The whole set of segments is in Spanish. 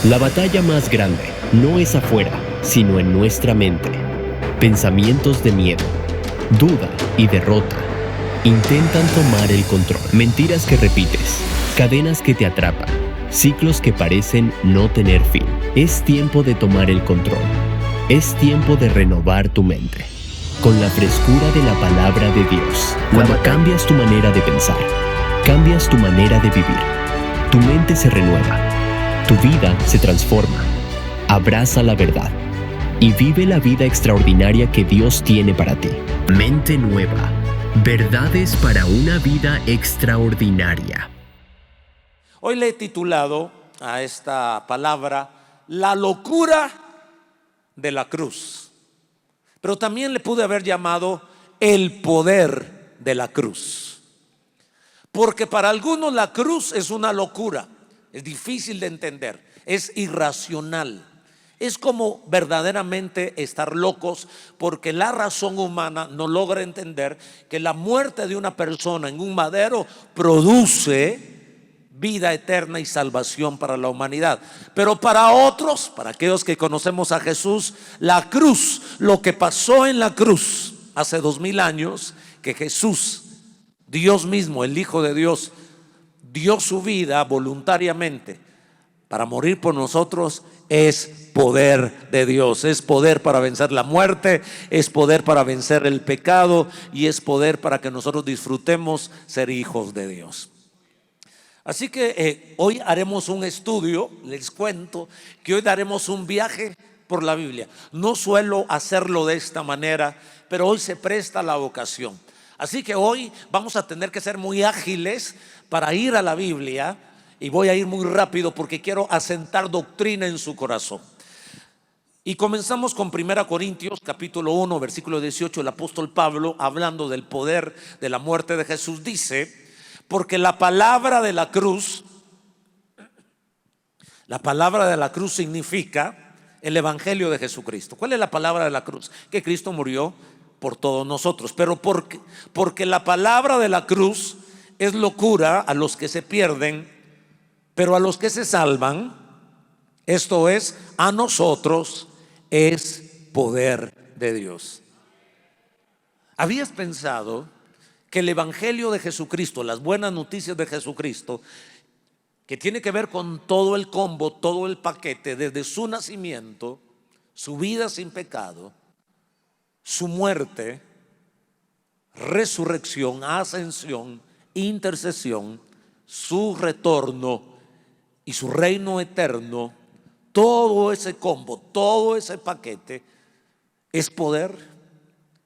La batalla más grande no es afuera, sino en nuestra mente. Pensamientos de miedo, duda y derrota intentan tomar el control. Mentiras que repites, cadenas que te atrapan, ciclos que parecen no tener fin. Es tiempo de tomar el control. Es tiempo de renovar tu mente con la frescura de la palabra de Dios. Cuando cambias tu manera de pensar, cambias tu manera de vivir. Tu mente se renueva. Tu vida se transforma. Abraza la verdad y vive la vida extraordinaria que Dios tiene para ti. Mente nueva. Verdades para una vida extraordinaria. Hoy le he titulado a esta palabra La locura de la cruz. Pero también le pude haber llamado el poder de la cruz. Porque para algunos la cruz es una locura. Es difícil de entender, es irracional. Es como verdaderamente estar locos, porque la razón humana no logra entender que la muerte de una persona en un madero produce vida eterna y salvación para la humanidad. Pero para otros, para aquellos que conocemos a Jesús, la cruz, lo que pasó en la cruz hace 2000 años, que Jesús, Dios mismo, el Hijo de Dios, dio su vida voluntariamente para morir por nosotros, es poder de Dios. Es poder para vencer la muerte, es poder para vencer el pecado y es poder para que nosotros disfrutemos ser hijos de Dios. Así que hoy haremos un estudio. Les cuento que hoy daremos un viaje por la Biblia. No suelo hacerlo de esta manera, pero hoy se presta la ocasión. Así que hoy vamos a tener que ser muy ágiles para ir a la Biblia, y voy a ir muy rápido porque quiero asentar doctrina en su corazón. Y comenzamos con 1 Corintios capítulo 1 versículo 18. El apóstol Pablo, hablando del poder de la muerte de Jesús, dice: porque la palabra de la cruz significa el evangelio de Jesucristo. ¿Cuál es la palabra de la cruz? Que Cristo murió por todos nosotros. Pero porque la palabra de la cruz es locura a los que se pierden, pero a los que se salvan, esto es, a nosotros, es poder de Dios. ¿Habías pensado que el evangelio de Jesucristo, las buenas noticias de Jesucristo, que tiene que ver con todo el combo, todo el paquete, desde su nacimiento, su vida sin pecado, su muerte, resurrección, ascensión, intercesión, su retorno y su reino eterno, todo ese combo, todo ese paquete es poder?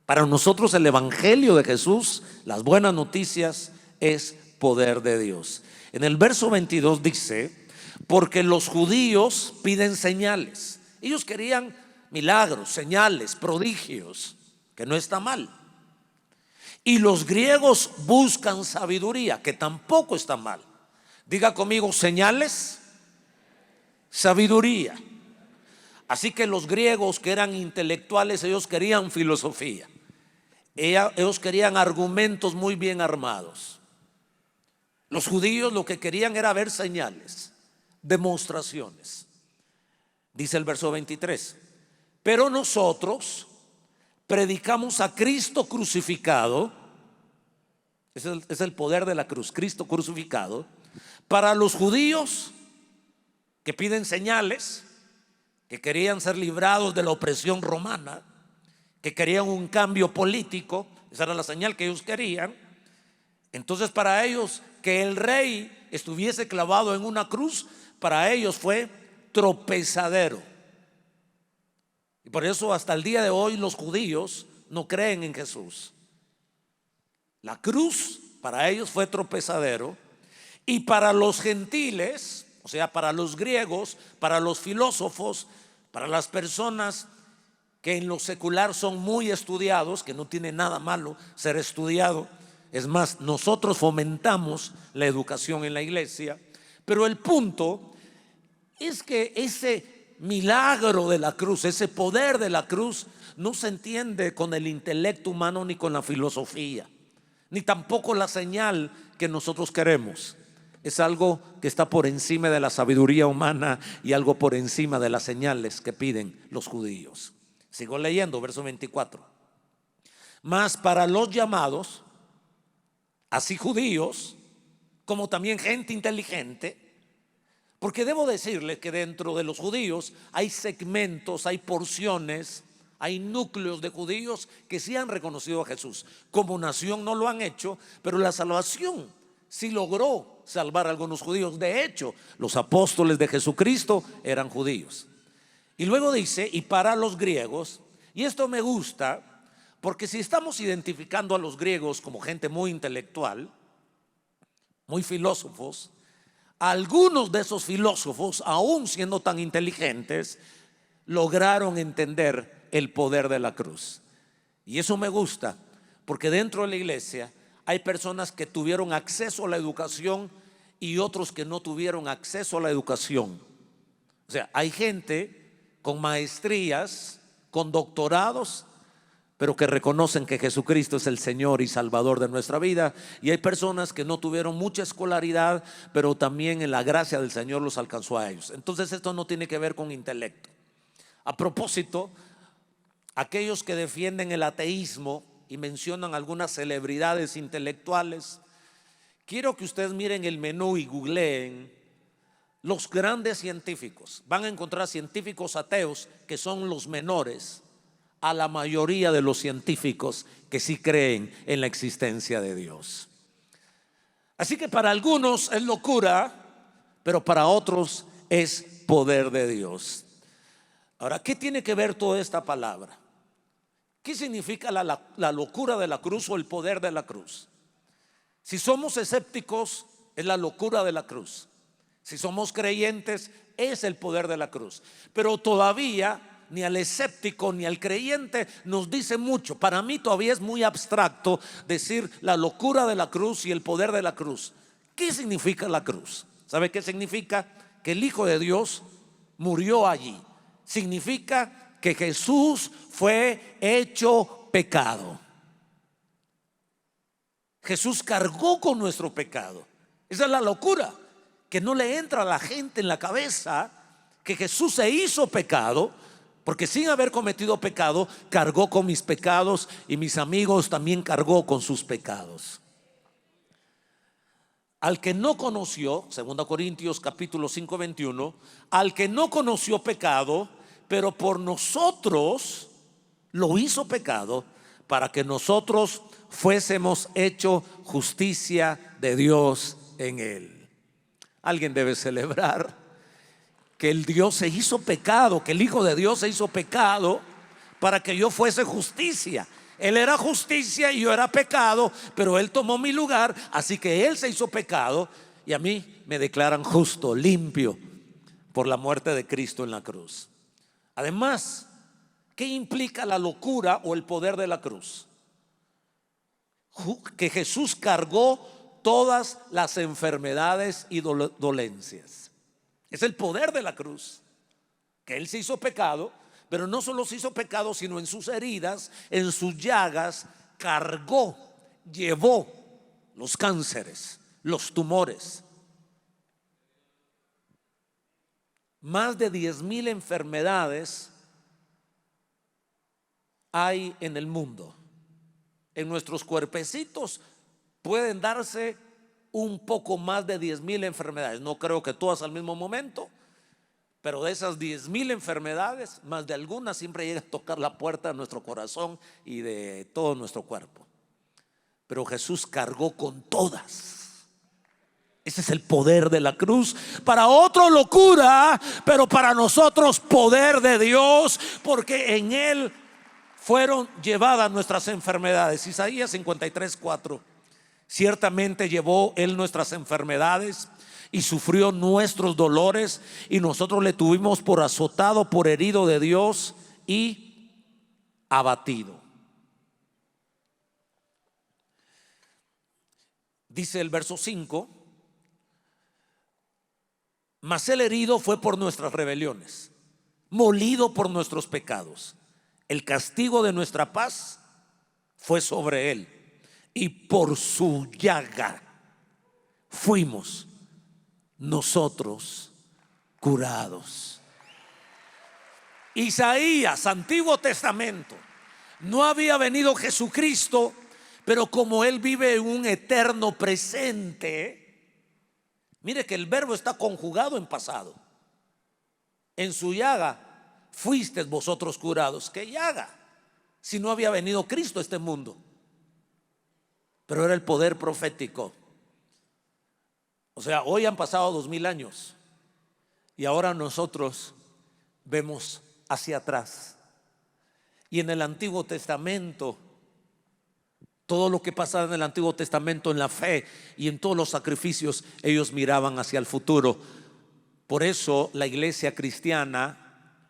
Para nosotros el evangelio de Jesús, las buenas noticias, es poder de Dios. En el verso 22 dice: porque los judíos piden señales. Ellos querían milagros, señales, prodigios, que no está mal. Y los griegos buscan sabiduría, que tampoco está mal. Diga conmigo: señales, sabiduría. Así que los griegos, que eran intelectuales, ellos querían filosofía. Ellos querían argumentos muy bien armados. Los judíos lo que querían era ver señales, demostraciones. Dice el verso 23: pero nosotros predicamos a Cristo crucificado. Es el poder de la cruz, Cristo crucificado. Para los judíos que piden señales, que querían ser librados de la opresión romana, que querían un cambio político, esa era la señal que ellos querían. Entonces para ellos, que el rey estuviese clavado en una cruz, para ellos fue tropezadero. Y por eso hasta el día de hoy los judíos no creen en Jesús. La cruz para ellos fue tropezadero. Y para los gentiles, o sea, para los griegos, para los filósofos, para las personas que en lo secular son muy estudiados, que no tiene nada malo ser estudiado. Es más, nosotros fomentamos la educación en la iglesia. Pero el punto es que ese milagro de la cruz, ese poder de la cruz, no se entiende con el intelecto humano ni con la filosofía, ni tampoco la señal que nosotros queremos. es algo que está por encima de la sabiduría humana y algo por encima de las señales que piden los judíos. Sigo leyendo, verso 24. Mas para los llamados, así judíos, como también gente inteligente, porque debo decirles que dentro de los judíos hay segmentos, hay porciones, hay núcleos de judíos que sí han reconocido a Jesús. Como nación no lo han hecho, pero la salvación sí logró salvar a algunos judíos. De hecho, los apóstoles de Jesucristo eran judíos. Y luego dice, y para los griegos, y esto me gusta, porque si estamos identificando a los griegos como gente muy intelectual, muy filósofos, algunos de esos filósofos, aún siendo tan inteligentes, lograron entender el poder de la cruz. Y eso me gusta, porque dentro de la iglesia hay personas que tuvieron acceso a la educación y otros que no tuvieron acceso a la educación. O sea, hay gente con maestrías, con doctorados, pero que reconocen que Jesucristo es el Señor y Salvador de nuestra vida. Y hay personas que no tuvieron mucha escolaridad, pero también en la gracia del Señor los alcanzó a ellos. Entonces esto no tiene que ver con intelecto. A propósito, aquellos que defienden el ateísmo y mencionan algunas celebridades intelectuales, quiero que ustedes miren el menú y googleen los grandes científicos. Van a encontrar científicos ateos que son los menores a la mayoría de los científicos que sí creen en la existencia de Dios. Así que para algunos es locura, pero para otros es poder de Dios. Ahora, ¿qué tiene que ver toda esta palabra? ¿Qué significa la locura de la cruz o el poder de la cruz? Si somos escépticos, es la locura de la cruz. Si somos creyentes, es el poder de la cruz. Pero todavía ni al escéptico ni al creyente nos dice mucho. Para mí todavía es muy abstracto decir la locura de la cruz y el poder de la cruz. ¿Qué significa la cruz? ¿Sabe qué significa? Que el Hijo de Dios murió allí. Significa que Jesús fue hecho pecado. Jesús cargó con nuestro pecado. Esa es la locura, que no le entra a la gente en la cabeza que Jesús se hizo pecado, porque sin haber cometido pecado, cargó con mis pecados y mis amigos también cargó con sus pecados. Al que no conoció, 2 Corintios capítulo 5, 21, al que no conoció pecado, pero por nosotros lo hizo pecado, para que nosotros fuésemos hecho justicia de Dios en él. Alguien debe celebrar que el Dios se hizo pecado, que el Hijo de Dios se hizo pecado para que yo fuese justicia. Él era justicia y yo era pecado, pero Él tomó mi lugar, así que Él se hizo pecado y a mí me declaran justo, limpio por la muerte de Cristo en la cruz. Además, ¿qué implica la locura o el poder de la cruz? Que Jesús cargó todas las enfermedades y dolencias. Es el poder de la cruz, que Él se hizo pecado, pero no solo se hizo pecado, sino en sus heridas, en sus llagas, cargó, llevó los cánceres, los tumores. Más de 10,000 enfermedades hay en el mundo. En nuestros cuerpecitos pueden darse un poco más de 10,000 enfermedades. No creo que todas al mismo momento, pero de esas 10,000 enfermedades, más de algunas siempre llega a tocar la puerta de nuestro corazón y de todo nuestro cuerpo. Pero Jesús cargó con todas. Ese es el poder de la cruz. Para otro locura, pero para nosotros poder de Dios, porque en Él fueron llevadas nuestras enfermedades. Isaías 53, 4. Ciertamente llevó Él nuestras enfermedades y sufrió nuestros dolores, y nosotros le tuvimos por azotado, por herido de Dios y abatido. Dice el verso 5: mas el herido fue por nuestras rebeliones, molido por nuestros pecados. El castigo de nuestra paz fue sobre Él, y por su llaga fuimos nosotros curados. Isaías, Antiguo Testamento, no había venido Jesucristo, pero como Él vive en un eterno presente, mire que el verbo está conjugado en pasado. En su llaga fuisteis vosotros curados. ¿Qué llaga? Si no había venido Cristo a este mundo. Pero era el poder profético. O sea, hoy han pasado 2000 años y ahora nosotros vemos hacia atrás. Y en el Antiguo Testamento, todo lo que pasaba en el Antiguo Testamento, en la fe y en todos los sacrificios, ellos miraban hacia el futuro. Por eso la iglesia cristiana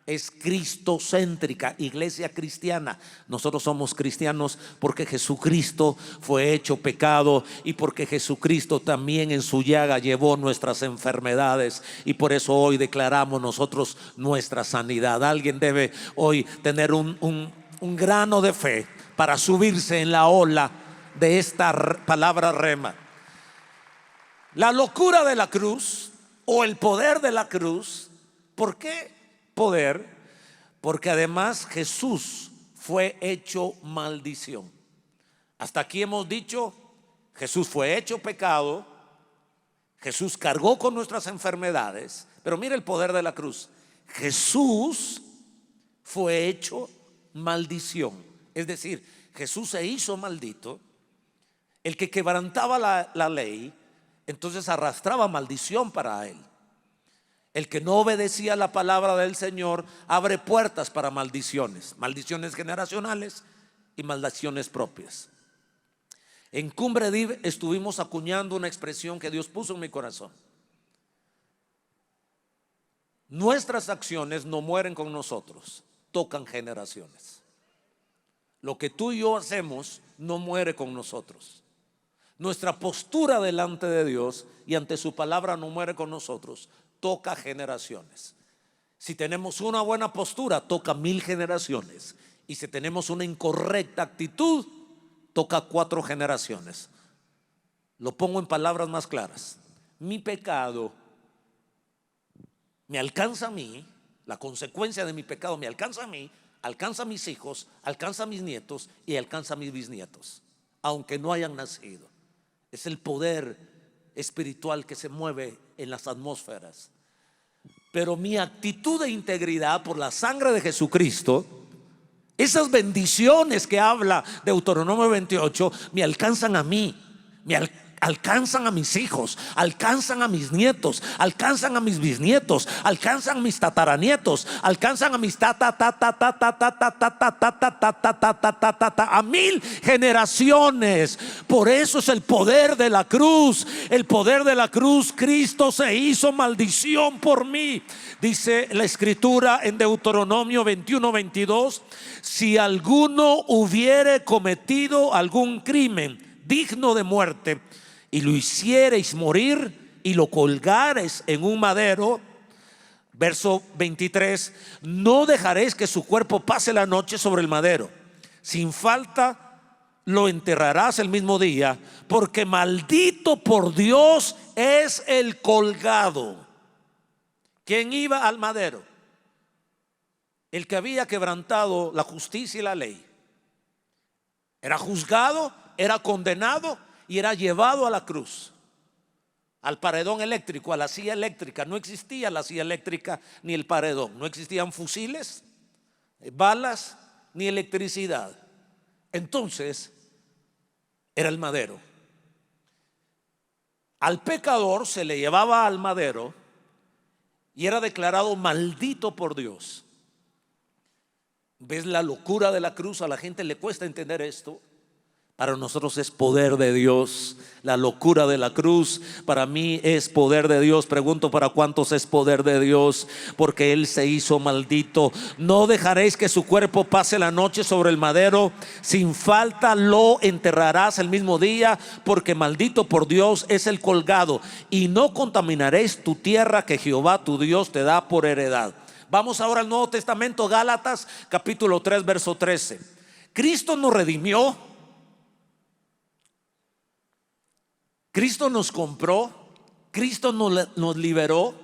es cristocéntrica, iglesia cristiana. Nosotros somos cristianos porque Jesucristo fue hecho pecado y porque Jesucristo también en su llaga llevó nuestras enfermedades, y por eso hoy declaramos nosotros nuestra sanidad. Alguien debe hoy tener un grano de fe para subirse en la ola de esta palabra rema. La locura de la cruz o el poder de la cruz. ¿Por qué poder? Porque además Jesús fue hecho maldición. Hasta aquí hemos dicho: Jesús fue hecho pecado, Jesús cargó con nuestras enfermedades. Pero mire el poder de la cruz: Jesús fue hecho maldición. Es decir, Jesús se hizo maldito. El que quebrantaba la ley, entonces arrastraba maldición para él. El que no obedecía la palabra del Señor abre puertas para maldiciones, maldiciones generacionales y maldiciones propias. En Cumbre Div estuvimos acuñando una expresión que Dios puso en mi corazón: nuestras acciones no mueren con nosotros, tocan generaciones. Lo que tú y yo hacemos no muere con nosotros. Nuestra postura delante de Dios y ante su palabra no muere con nosotros, toca generaciones. Si tenemos una buena postura, toca 1000 generaciones. Y si tenemos una incorrecta actitud, toca 4 generaciones. Lo pongo en palabras más claras: mi pecado me alcanza a mí, la consecuencia de mi pecado me alcanza a mí, alcanza a mis hijos, alcanza a mis nietos y alcanza a mis bisnietos, aunque no hayan nacido. Es el poder espiritual que se mueve en las atmósferas. Pero mi actitud de integridad por la sangre de Jesucristo, esas bendiciones que habla Deuteronomio 28, me alcanzan a mí, alcanzan a mis hijos, alcanzan a mis nietos, alcanzan a mis bisnietos, alcanzan a mis tataranietos, alcanzan a mis a 1000 generaciones. Por eso es el poder de la cruz. El poder de la cruz: Cristo se hizo maldición por mí. Dice la escritura en Deuteronomio 21:22: si alguno hubiere cometido algún crimen digno de muerte y lo hiciereis morir y lo colgareis en un madero, verso 23, no dejaréis que su cuerpo pase la noche sobre el madero. Sin falta lo enterrarás el mismo día, porque maldito por Dios es el colgado. ¿Quién iba al madero? El que había quebrantado la justicia y la ley. Era juzgado, era condenado y era llevado a la cruz, al paredón eléctrico, a la silla eléctrica. No existía la silla eléctrica ni el paredón. No existían fusiles, balas ni electricidad. Entonces era el madero. Al pecador se le llevaba al madero y era declarado maldito por Dios. ¿Ves la locura de la cruz? A la gente le cuesta entender esto. Para nosotros es poder de Dios. La locura de la cruz para mí es poder de Dios. Pregunto: ¿para cuántos es poder de Dios? Porque Él se hizo maldito. No dejaréis que su cuerpo pase la noche sobre el madero. Sin falta lo enterrarás el mismo día, porque maldito por Dios es el colgado. Y no contaminaréis tu tierra que Jehová tu Dios te da por heredad. Vamos ahora al Nuevo Testamento, Gálatas capítulo 3 verso 13. Cristo nos redimió. Cristo nos compró Cristo nos liberó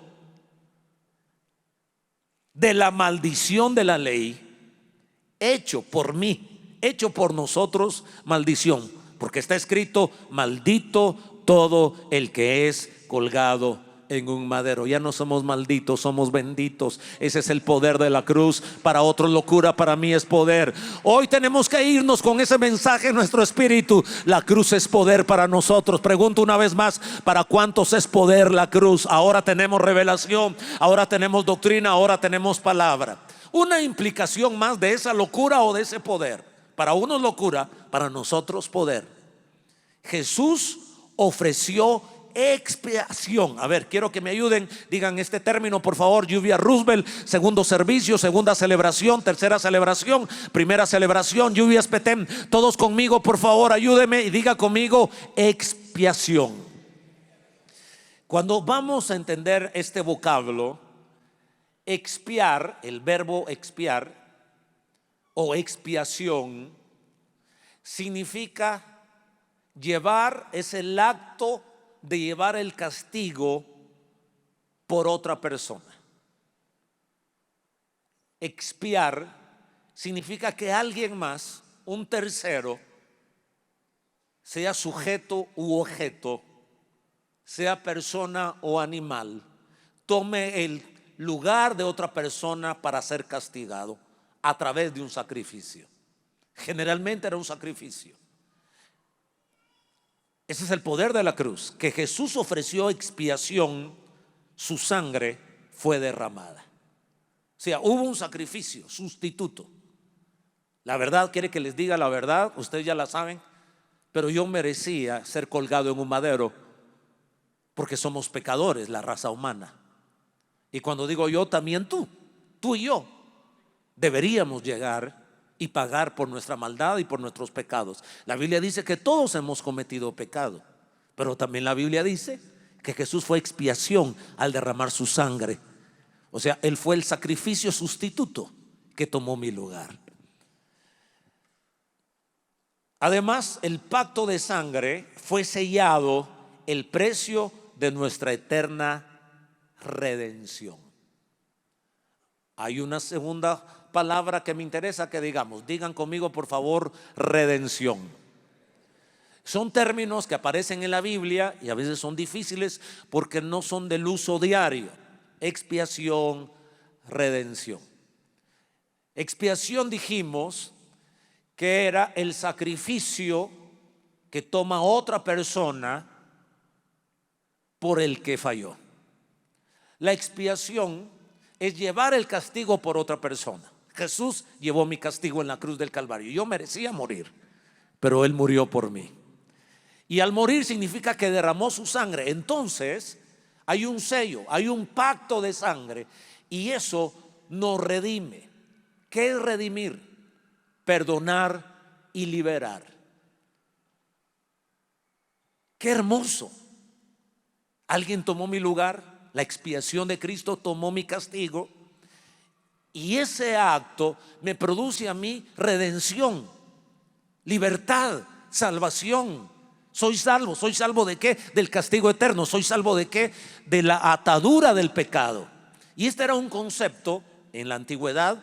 de la maldición de la ley, hecho por mí, hecho por nosotros maldición, porque está escrito: maldito todo el que es colgado en un madero. Ya no somos malditos, somos benditos. Ese es el poder de la cruz. Para otros locura, para mí es poder. Hoy tenemos que irnos con ese mensaje en nuestro espíritu. La cruz es poder para nosotros. Pregunto una vez más: ¿para cuántos es poder la cruz? Ahora tenemos revelación, ahora tenemos doctrina, ahora tenemos palabra. Una implicación más de esa locura o de ese poder. Para unos locura, para nosotros poder. Jesús ofreció expiación. A ver, quiero que me ayuden, digan este término por favor. Lluvia Roosevelt: segundo servicio, segunda celebración, tercera celebración, primera celebración. Lluvias Petem, todos conmigo por favor, ayúdeme y diga conmigo: expiación. Cuando vamos a entender este vocablo, expiar, el verbo expiar o expiación, significa llevar, es el acto de llevar el castigo por otra persona. Expiar significa que alguien más, un tercero, sea sujeto u objeto, sea persona o animal, tome el lugar de otra persona para ser castigado a través de un sacrificio. Generalmente era un sacrificio. Ese es el poder de la cruz, que Jesús ofreció expiación, su sangre fue derramada. O sea, hubo un sacrificio sustituto. La verdad, quiere que les diga la verdad, ustedes ya la saben, pero yo merecía ser colgado en un madero porque somos pecadores, la raza humana. Y cuando digo yo, también tú y yo deberíamos llegar y pagar por nuestra maldad y por nuestros pecados. La Biblia dice que todos hemos cometido pecado, pero también la Biblia dice que Jesús fue expiación al derramar su sangre. O sea, Él fue el sacrificio sustituto que tomó mi lugar. Además, el pacto de sangre fue sellado, el precio de nuestra eterna redención. Hay una segunda palabra que me interesa que digamos. Digan conmigo por favor: redención. Son términos que aparecen en la Biblia y a veces son difíciles porque no son del uso diario. Expiación, redención. Expiación, dijimos que era el sacrificio que toma otra persona por el que falló. La expiación es llevar el castigo por otra persona. Jesús llevó mi castigo en la cruz del Calvario. Yo merecía morir, pero Él murió por mí. Y al morir significa que derramó su sangre. Entonces hay un sello, hay un pacto de sangre, y eso nos redime. ¿Qué es redimir? Perdonar y liberar. Qué hermoso. Alguien tomó mi lugar, la expiación de Cristo tomó mi castigo, y ese acto me produce a mí redención, libertad, salvación. Soy salvo ¿de qué? Del castigo eterno. Soy salvo ¿de qué? De la atadura del pecado. Y este era un concepto en la antigüedad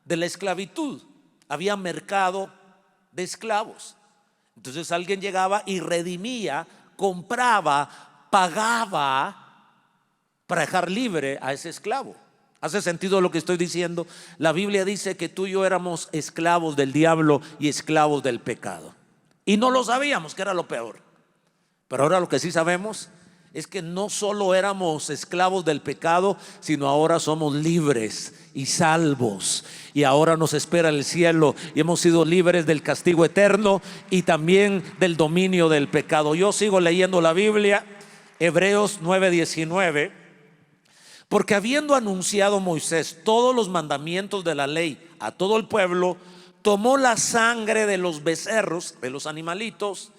de la esclavitud. Había mercado de esclavos. Entonces alguien llegaba y redimía, compraba, pagaba para dejar libre a ese esclavo. ¿Hace sentido lo que estoy diciendo? La Biblia dice que tú y yo éramos esclavos del diablo y esclavos del pecado, y no lo sabíamos, que era lo peor. Pero ahora lo que sí sabemos es que no solo éramos esclavos del pecado, sino ahora somos libres y salvos, y ahora nos espera el cielo, y hemos sido libres del castigo eterno y también del dominio del pecado. Yo sigo leyendo la Biblia, Hebreos 9:19. Porque habiendo anunciado Moisés todos los mandamientos de la ley a todo el pueblo, tomó la sangre de los becerros, de los animalitos,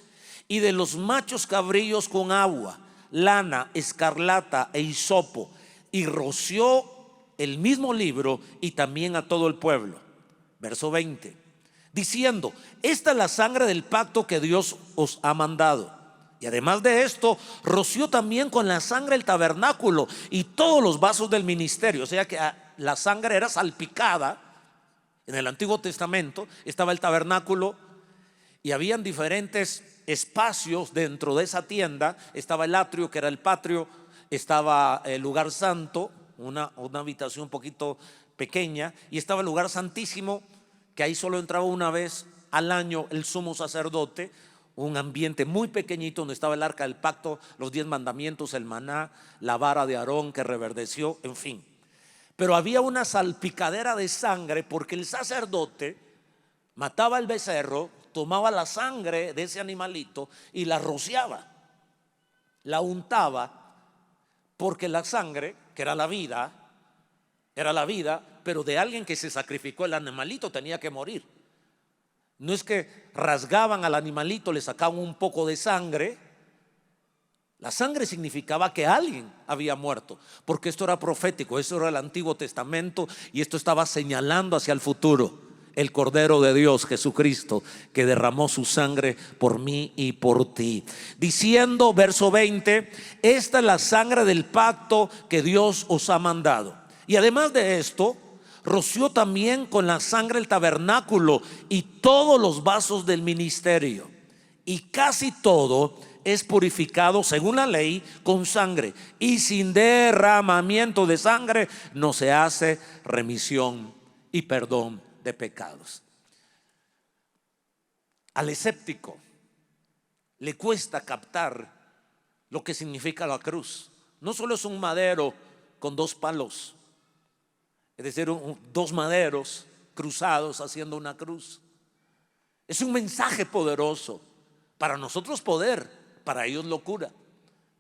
y de los machos cabrillos con agua, lana, escarlata e hisopo, y roció el mismo libro y también a todo el pueblo. Verso 20, diciendo: esta es la sangre del pacto que Dios os ha mandado. Y además de esto, roció también con la sangre el tabernáculo y todos los vasos del ministerio. O sea que la sangre era salpicada. En el Antiguo Testamento estaba el tabernáculo y habían diferentes espacios dentro de esa tienda. Estaba el atrio, que era el patio, estaba el lugar santo, una habitación un poquito pequeña, y estaba el lugar santísimo, que ahí solo entraba una vez al año el sumo sacerdote. Un ambiente muy pequeñito donde estaba el arca del pacto, los 10 mandamientos, el maná, la vara de Aarón que reverdeció, en fin. Pero había una salpicadera de sangre, porque el sacerdote mataba al becerro, tomaba la sangre de ese animalito y la rociaba, la untaba, porque la sangre, que era la vida, pero de alguien que se sacrificó. El animalito tenía que morir. No es que rasgaban al animalito, le sacaban un poco de sangre. La sangre significaba que alguien había muerto, porque esto era profético, esto era el Antiguo Testamento, y esto estaba señalando hacia el futuro. El Cordero de Dios, Jesucristo, que derramó su sangre por mí y por ti. Diciendo, verso 20: esta es la sangre del pacto que Dios os ha mandado. Y además de esto, roció también con la sangre el tabernáculo y todos los vasos del ministerio. Y casi todo es purificado según la ley con sangre, y sin derramamiento de sangre no se hace remisión y perdón de pecados. Al escéptico le cuesta captar lo que significa la cruz. No solo es un madero con 2 palos, es decir, 2 maderos cruzados haciendo una cruz. Es un mensaje poderoso. Para nosotros poder, para ellos locura.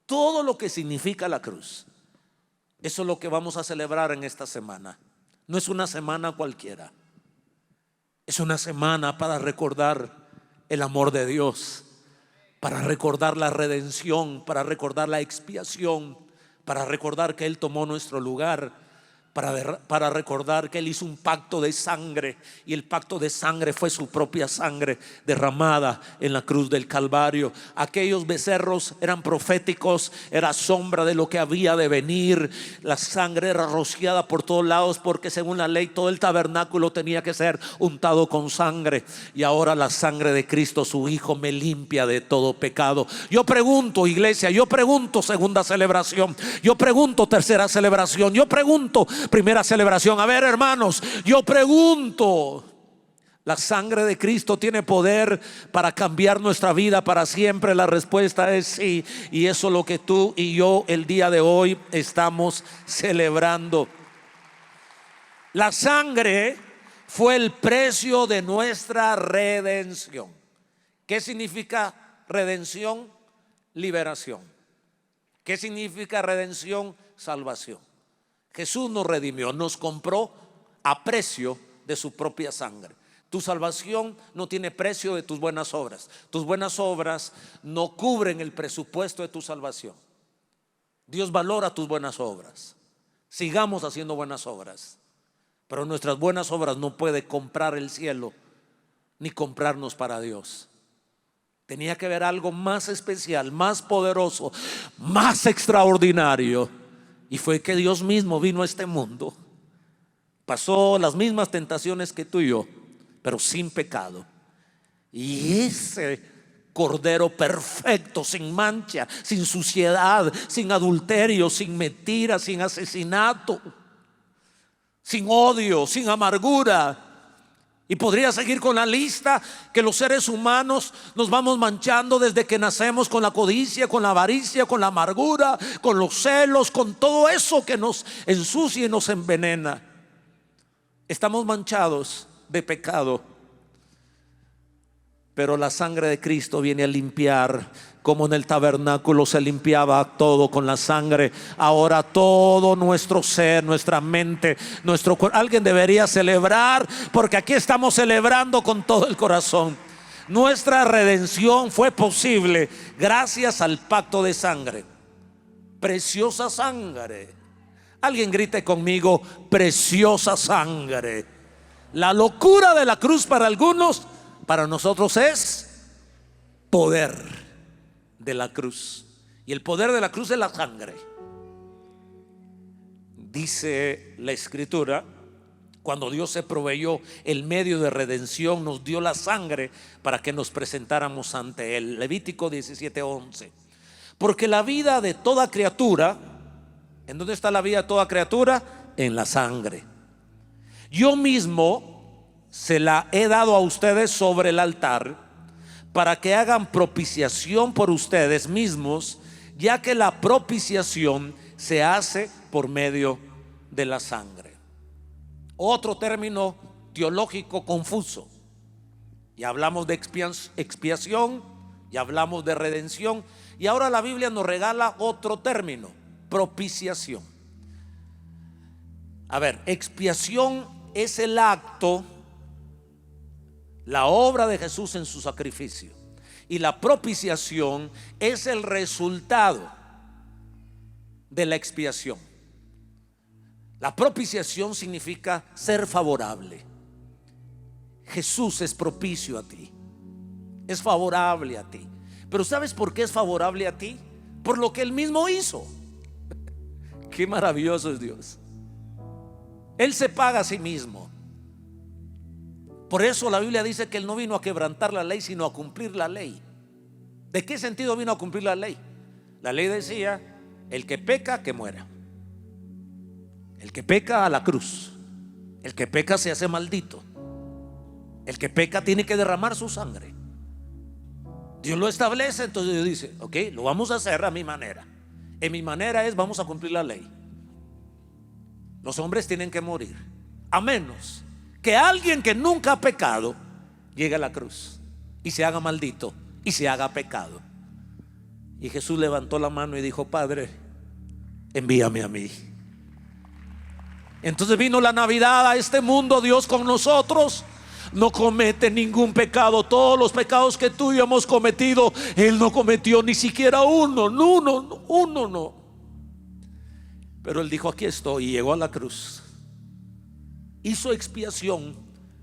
Todo lo que significa la cruz, eso es lo que vamos a celebrar en esta semana. No es una semana cualquiera, es una semana para recordar el amor de Dios, para recordar la redención, para recordar la expiación, para recordar que Él tomó nuestro lugar, para recordar que Él hizo un pacto de sangre, y el pacto de sangre fue su propia sangre derramada en la cruz del Calvario. Aquellos becerros eran proféticos, era sombra de lo que había de venir. La sangre era rociada por todos lados, porque según la ley todo el tabernáculo tenía que ser untado con sangre. Y ahora la sangre de Cristo, su Hijo, me limpia de todo pecado. Yo pregunto, iglesia, yo pregunto, segunda celebración, yo pregunto, tercera celebración, yo pregunto, primera celebración. A ver, hermanos, yo pregunto, ¿la sangre de Cristo tiene poder para cambiar nuestra vida para siempre? La respuesta es sí, y eso es lo que tú y yo el día de hoy estamos celebrando. La sangre fue el precio de nuestra redención. ¿Qué significa redención? Liberación. ¿Qué significa redención? Salvación. Jesús nos redimió, nos compró a precio de su propia sangre. Tu salvación no tiene precio de tus buenas obras. Tus buenas obras no cubren el presupuesto de tu salvación. Dios valora tus buenas obras. Sigamos haciendo buenas obras, pero nuestras buenas obras no pueden comprar el cielo ni comprarnos para Dios. Tenía que haber algo más especial, más poderoso, más extraordinario. Y fue que Dios mismo vino a este mundo, pasó las mismas tentaciones que tú y yo, pero sin pecado. Y ese Cordero perfecto, sin mancha, sin suciedad, sin adulterio, sin mentira, sin asesinato, sin odio, sin amargura. Y podría seguir con la lista, que los seres humanos nos vamos manchando desde que nacemos con la codicia, con la avaricia, con la amargura, con los celos, con todo eso que nos ensucia y nos envenena. Estamos manchados de pecado, pero la sangre de Cristo viene a limpiar. Como en el tabernáculo se limpiaba todo con la sangre, ahora todo nuestro ser, nuestra mente, nuestro cuerpo. Alguien debería celebrar, porque aquí estamos celebrando con todo el corazón. Nuestra redención fue posible gracias al pacto de sangre. Preciosa sangre. Alguien grite conmigo: preciosa sangre. La locura de la cruz para algunos, para nosotros es poder de la cruz. Y el poder de la cruz es la sangre. Dice la Escritura, cuando Dios se proveyó el medio de redención, nos dio la sangre para que nos presentáramos ante Él. Levítico 17:11. Porque la vida de toda criatura, ¿en dónde está la vida de toda criatura? En la sangre. Yo mismo se la he dado a ustedes sobre el altar para que hagan propiciación por ustedes mismos, ya que la propiciación se hace por medio de la sangre. Otro término teológico confuso. Ya hablamos de expiación, ya hablamos de redención, y ahora la Biblia nos regala otro término: propiciación. A ver, expiación es el acto, la obra de Jesús en su sacrificio, y la propiciación es el resultado de la expiación. La propiciación significa ser favorable. Jesús es propicio a ti, es favorable a ti. Pero ¿sabes por qué es favorable a ti? Por lo que Él mismo hizo. Qué maravilloso es Dios. Él se paga a sí mismo. Por eso la Biblia dice que Él no vino a quebrantar la ley, sino a cumplir la ley. ¿De qué sentido vino a cumplir la ley? La ley decía: el que peca, que muera. El que peca, a la cruz. El que peca se hace maldito. El que peca tiene que derramar su sangre. Dios lo establece, entonces Dios dice: ok, lo vamos a hacer a mi manera. En mi manera es: vamos a cumplir la ley. Los hombres tienen que morir, a menos que alguien que nunca ha pecado llegue a la cruz y se haga maldito y se haga pecado. Y Jesús levantó la mano y dijo: Padre, envíame a mí. Entonces vino la Navidad a este mundo. Dios con nosotros no comete ningún pecado. Todos los pecados que tú y yo hemos cometido, Él no cometió ni siquiera uno. No. Pero Él dijo: aquí estoy. Y llegó a la cruz. Hizo expiación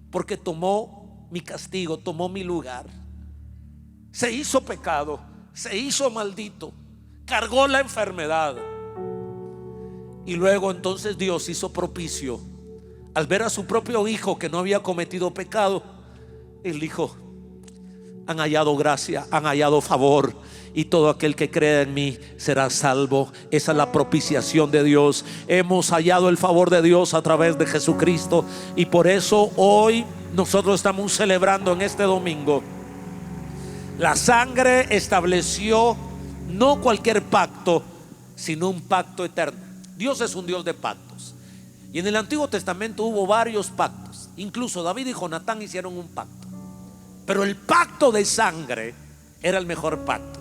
porque tomó mi castigo, tomó mi lugar. Se hizo pecado, se hizo maldito, cargó la enfermedad. Y luego entonces Dios hizo propicio. Al ver a su propio hijo que no había cometido pecado, Él dijo: han hallado gracia, han hallado favor, y todo aquel que crea en mí será salvo. Esa es la propiciación de Dios. Hemos hallado el favor de Dios a través de Jesucristo, y por eso hoy nosotros estamos celebrando en este domingo. La sangre estableció no cualquier pacto, sino un pacto eterno. Dios es un Dios de pactos. Y en el Antiguo Testamento hubo varios pactos. Incluso David y Jonatán hicieron un pacto. Pero el pacto de sangre era el mejor pacto.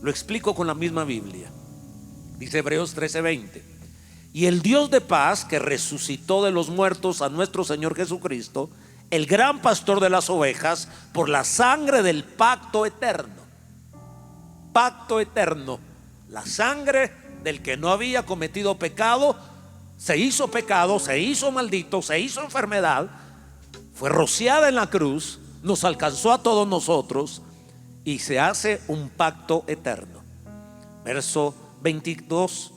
Lo explico con la misma Biblia. Dice Hebreos 13:20: y el Dios de paz, que resucitó de los muertos a nuestro Señor Jesucristo, el gran pastor de las ovejas, por la sangre del pacto eterno. Pacto eterno. La sangre del que no había cometido pecado, se hizo pecado, se hizo maldito, se hizo enfermedad, fue rociada en la cruz, nos alcanzó a todos nosotros, y se hace un pacto eterno. Verso 22.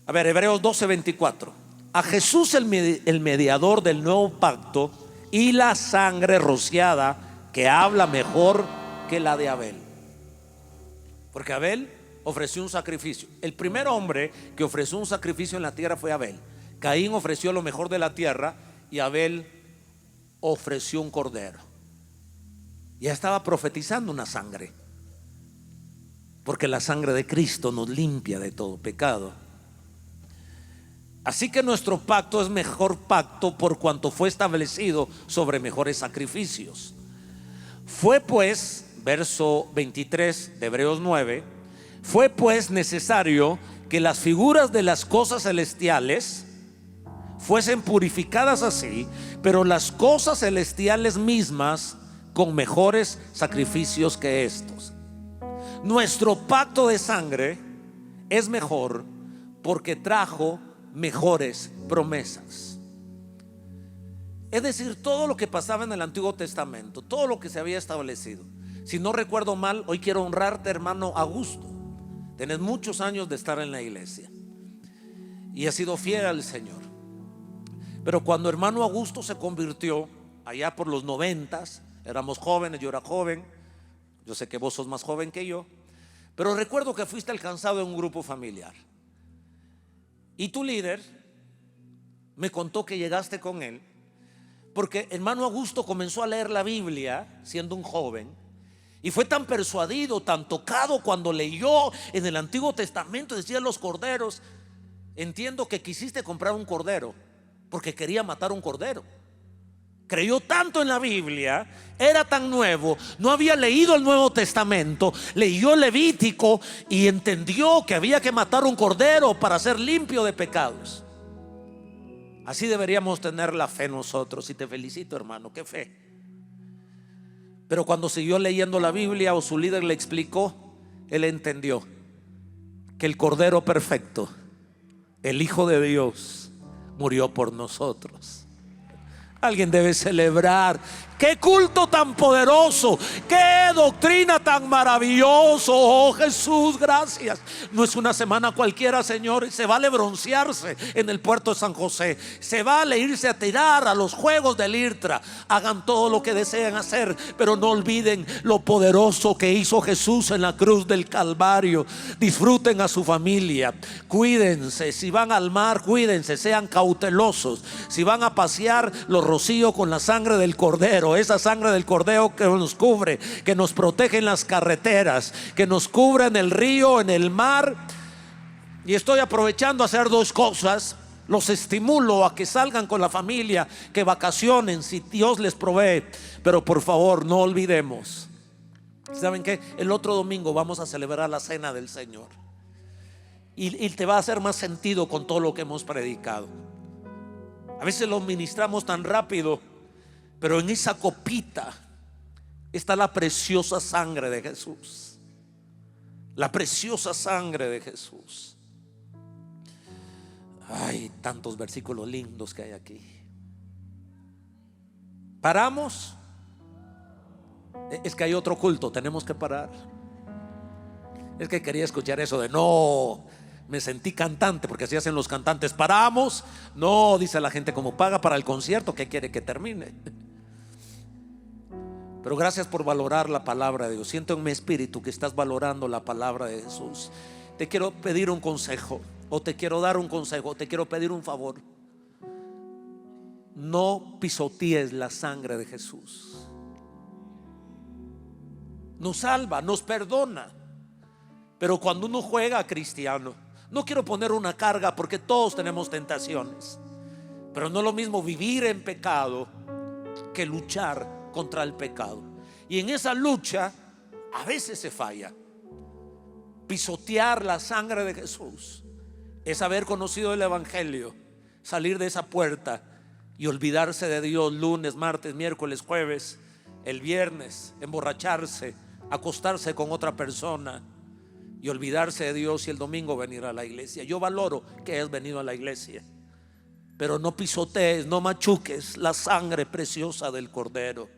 A ver, Hebreos 12:24. A Jesús el mediador del nuevo pacto, y la sangre rociada, que habla mejor que la de Abel. Porque Abel ofreció un sacrificio. El primer hombre que ofreció un sacrificio en la tierra fue Abel. Caín ofreció lo mejor de la tierra, y Abel ofreció un cordero. Ya estaba profetizando una sangre, porque la sangre de Cristo nos limpia de todo pecado. Así que nuestro pacto es mejor pacto por cuanto fue establecido sobre mejores sacrificios. Fue pues, verso 23 de Hebreos 9, fue pues necesario que las figuras de las cosas celestiales fuesen purificadas así, pero las cosas celestiales mismas con mejores sacrificios que estos. Nuestro pacto de sangre es mejor porque trajo mejores promesas. Es decir, todo lo que pasaba en el Antiguo Testamento, todo lo que se había establecido, Si no recuerdo mal, hoy quiero honrarte, hermano Augusto. Tienes muchos años de estar en la iglesia y has sido fiel al Señor. Pero cuando hermano Augusto se convirtió, allá por los 90s, éramos jóvenes, yo era joven. Yo sé que vos sos más joven que yo, pero recuerdo que fuiste alcanzado en un grupo familiar. Y tu líder me contó que llegaste con él porque hermano Augusto comenzó a leer la Biblia siendo un joven, y fue tan persuadido, tan tocado cuando leyó en el Antiguo Testamento, decía los corderos. Entiendo que quisiste comprar un cordero porque quería matar un cordero. Creyó tanto en la Biblia, era tan nuevo, no había leído el Nuevo Testamento, leyó Levítico y entendió que había que matar un cordero para ser limpio de pecados. Así deberíamos tener la fe nosotros, y te felicito, hermano, qué fe. Pero cuando siguió leyendo la Biblia o su líder le explicó, él entendió que el Cordero perfecto, el Hijo de Dios, murió por nosotros. Alguien debe celebrar. Qué culto tan poderoso, qué doctrina tan maravilloso. Oh Jesús, gracias. No es una semana cualquiera, Señor. Se vale broncearse en el puerto de San José, se vale irse a tirar a los juegos del IRTRA. Hagan todo lo que desean hacer, pero no olviden lo poderoso que hizo Jesús en la cruz del Calvario. Disfruten a su familia, cuídense. Si van al mar, cuídense, sean cautelosos. Si van a pasear, los rocío con la sangre del Cordero. Esa sangre del Cordero que nos cubre, que nos protege en las carreteras, que nos cubre en el río, en el mar. Y estoy aprovechando a hacer dos cosas. Los estimulo a que salgan con la familia, que vacacionen si Dios les provee. Pero por favor, no olvidemos, ¿saben qué? El otro domingo vamos a celebrar la cena del Señor, y te va a hacer más sentido con todo lo que hemos predicado. A veces lo ministramos tan rápido, pero en esa copita está la preciosa sangre de Jesús. La preciosa sangre de Jesús. Ay, tantos versículos lindos que hay aquí. ¿Paramos? Es que hay otro culto, tenemos que parar. Es que quería escuchar eso de no, me sentí cantante, porque así hacen los cantantes. Paramos. No, dice la gente, como paga para el concierto, ¿qué quiere que termine? Pero gracias por valorar la palabra de Dios. Siento en mi espíritu que estás valorando la palabra de Jesús. Te quiero pedir un consejo, o te quiero dar un consejo, o te quiero pedir un favor. No pisotees la sangre de Jesús. Nos salva, nos perdona. Pero cuando uno juega a cristiano, no quiero poner una carga, porque todos tenemos tentaciones, pero no es lo mismo vivir en pecado que luchar contra el pecado. Y en esa lucha a veces se falla. Pisotear la sangre de Jesús es haber conocido el Evangelio, salir de esa puerta y olvidarse de Dios lunes, martes, miércoles, jueves, el viernes, emborracharse, acostarse con otra persona y olvidarse de Dios, y el domingo venir a la iglesia. Yo valoro que has venido a la iglesia, pero no pisotees, no machuques la sangre preciosa del Cordero.